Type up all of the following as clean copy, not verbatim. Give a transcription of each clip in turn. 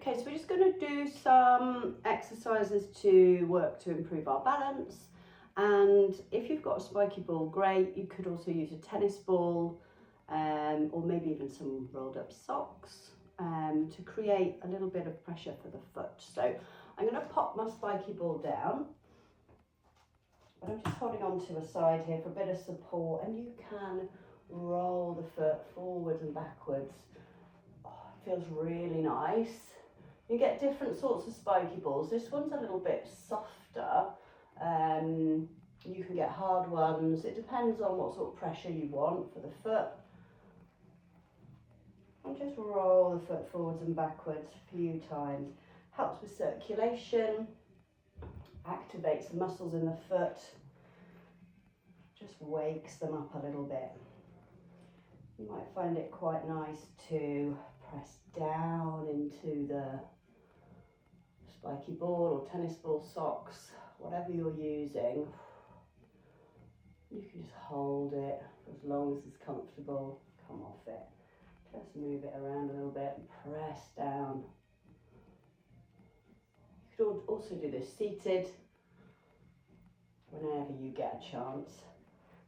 Okay, so we're just going to do some exercises to work to improve our balance. And if you've got a spiky ball, great. You could also use a tennis ball or maybe even some rolled up socks to create a little bit of pressure for the foot. So I'm going to pop my spiky ball down. But I'm just holding on to a side here for a bit of support, and you can roll the foot forwards and backwards. Oh, it feels really nice. You get different sorts of spiky balls. This one's a little bit softer. You can get hard ones. It depends on what sort of pressure you want for the foot. And just roll the foot forwards and backwards a few times. Helps with circulation, activates the muscles in the foot, just wakes them up a little bit. You might find it quite nice to press down into the spiky ball or tennis ball socks, whatever you're using. You can just hold it for as long as it's comfortable. Come off it. Just move it around a little bit and press down. You could also do this seated whenever you get a chance.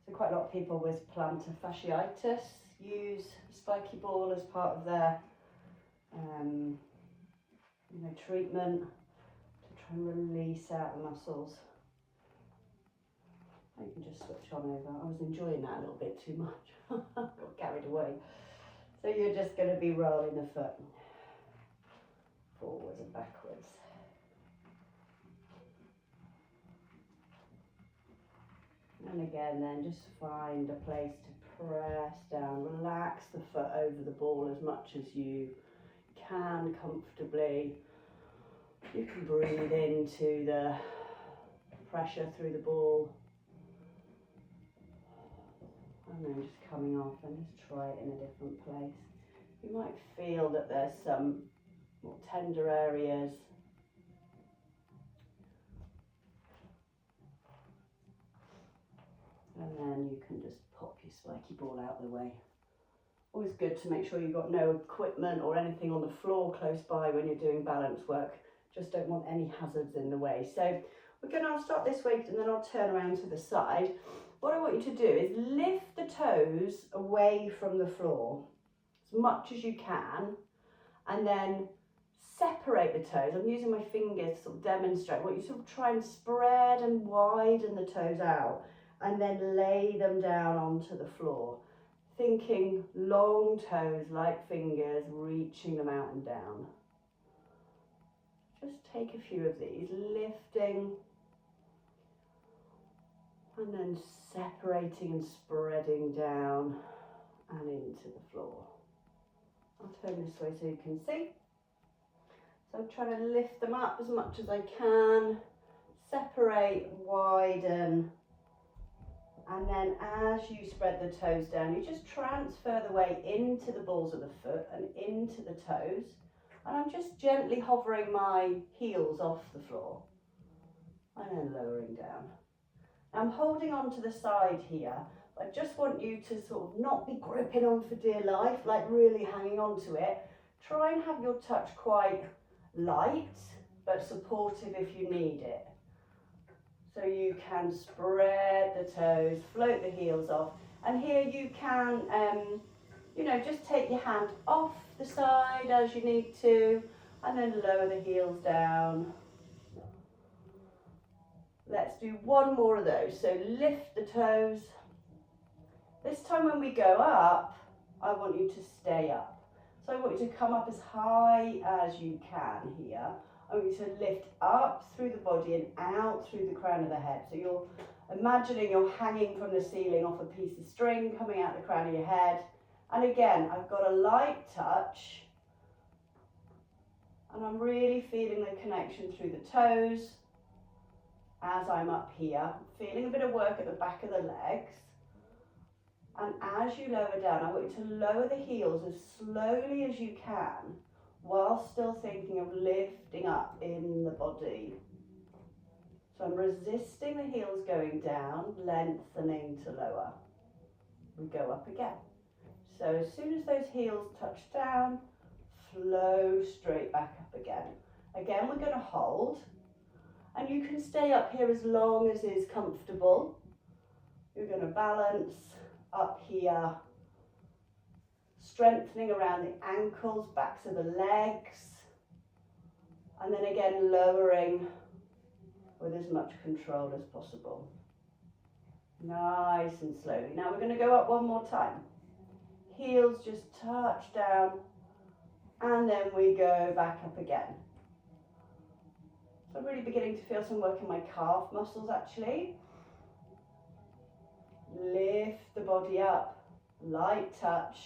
So quite a lot of people with plantar fasciitis use spiky ball as part of their treatment to try and release out the muscles. You can just switch on over. I was enjoying that a little bit too much. Got carried away. So you're just going to be rolling the foot forwards and backwards. And again then just find a place to press down, relax the foot over the ball as much as you can comfortably. You can breathe into the pressure through the ball. And then just coming off and just try it in a different place. You might feel that there's some more tender areas. And then you can just pop your spiky ball out of the way. Always good to make sure you've got no equipment or anything on the floor close by when you're doing balance work. Just don't want any hazards in the way. So I'll start this way and then I'll turn around to the side. What I want you to do is lift the toes away from the floor as much as you can, and then separate the toes. I'm using my fingers to sort of demonstrate. I want you to sort of try and spread and widen the toes out and then lay them down onto the floor. Thinking long toes like fingers, reaching them out and down. Just take a few of these, lifting and then separating and spreading down and into the floor. I'll turn this way so you can see. So I'm trying to lift them up as much as I can, separate, widen, and then as you spread the toes down, you just transfer the weight into the balls of the foot and into the toes. And I'm just gently hovering my heels off the floor and then lowering down. I'm holding on to the side here. I just want you to sort of not be gripping on for dear life, like really hanging on to it. Try and have your touch quite light, but supportive if you need it. So you can spread the toes, float the heels off. And here you can, just take your hand off the side as you need to, and then lower the heels down. Let's do one more of those. So lift the toes. This time when we go up, I want you to stay up. So I want you to come up as high as you can here. I want you to lift up through the body and out through the crown of the head. So you're imagining you're hanging from the ceiling off a piece of string coming out the crown of your head. And again, I've got a light touch. And I'm really feeling the connection through the toes as I'm up here. Feeling a bit of work at the back of the legs. And as you lower down, I want you to lower the heels as slowly as you can, while still thinking of lifting up in the body. So I'm resisting the heels going down, lengthening to lower. We go up again. So as soon as those heels touch down, flow straight back up again. Again, we're going to hold, and you can stay up here as long as is comfortable. You're going to balance up here, strengthening around the ankles, backs of the legs, and then again lowering with as much control as possible. Nice and slowly. Now we're going to go up one more time. Heels just touch down, and then we go back up again. So I'm really beginning to feel some work in my calf muscles actually. Lift the body up, light touch,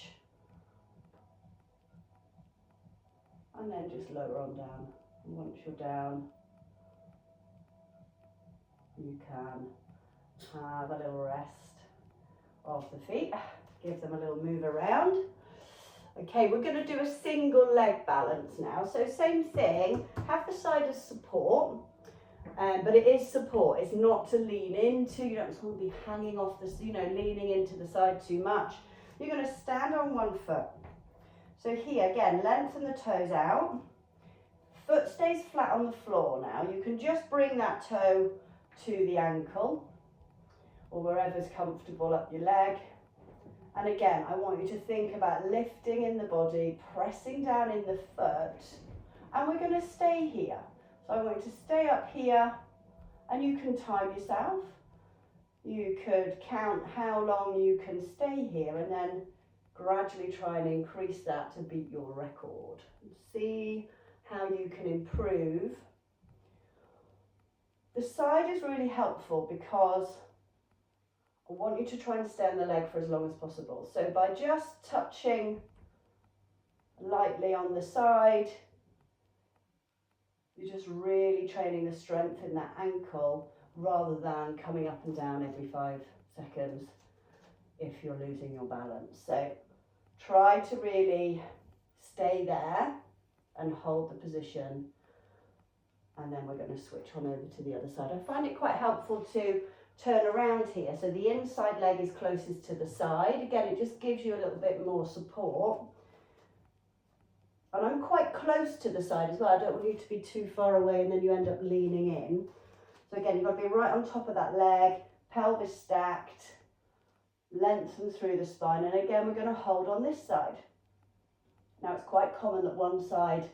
and then just lower on down. And once you're down, you can have a little rest of the feet. Give them a little move around. Okay, we're going to do a single leg balance now. So same thing, have the side as support, but it is support. It's not to lean into. You don't want to be hanging off the, leaning into the side too much. You're going to stand on one foot. So here again, lengthen the toes out. Foot stays flat on the floor now. You can just bring that toe to the ankle or wherever's comfortable up your leg. And again, I want you to think about lifting in the body, pressing down in the foot, and we're going to stay here. So I want you to stay up here, and you can time yourself. You could count how long you can stay here, and then gradually try and increase that to beat your record. See how you can improve. The side is really helpful because I want you to try and stay on the leg for as long as possible. So by just touching lightly on the side, you're just really training the strength in that ankle rather than coming up and down every 5 seconds if you're losing your balance. So try to really stay there and hold the position, and then we're going to switch on over to the other side. I find it quite helpful to turn around here, so the inside leg is closest to the side. Again, it just gives you a little bit more support. And I'm quite close to the side as well. I don't want you to be too far away and then you end up leaning in. So again, you've got to be right on top of that leg, pelvis stacked, lengthen through the spine. And again, we're going to hold on this side. Now, it's quite common that one side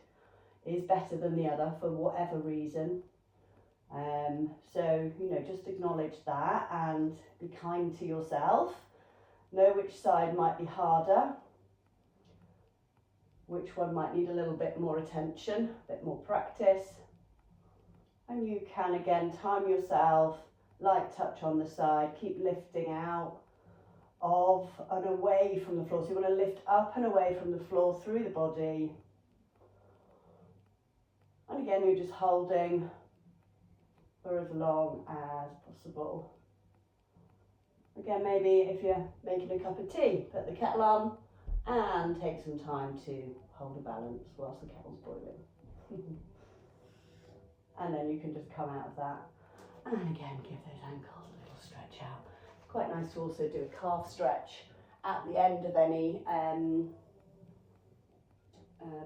is better than the other for whatever reason. So, just acknowledge that and be kind to yourself. Know which side might be harder, which one might need a little bit more attention, a bit more practice. And you can, again, time yourself, light touch on the side, keep lifting out of and away from the floor. So you want to lift up and away from the floor through the body. And again, you're just holding for as long as possible. Again, maybe if you're making a cup of tea, put the kettle on and take some time to hold a balance whilst the kettle's boiling. And then you can just come out of that and again give those ankles a little stretch out. It's quite nice to also do a calf stretch at the end of any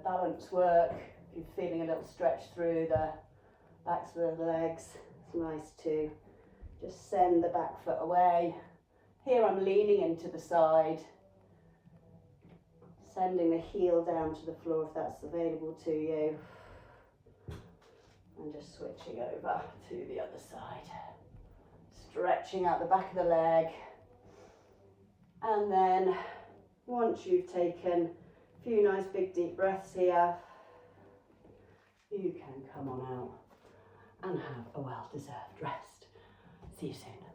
balance work. If you're feeling a little stretch through the backs of the legs, it's nice to just send the back foot away. Here I'm leaning into the side, sending the heel down to the floor if that's available to you, and just switching over to the other side. Stretching out the back of the leg, and then once you've taken a few nice big deep breaths here, you can come on out and have a well-deserved rest. See you soon.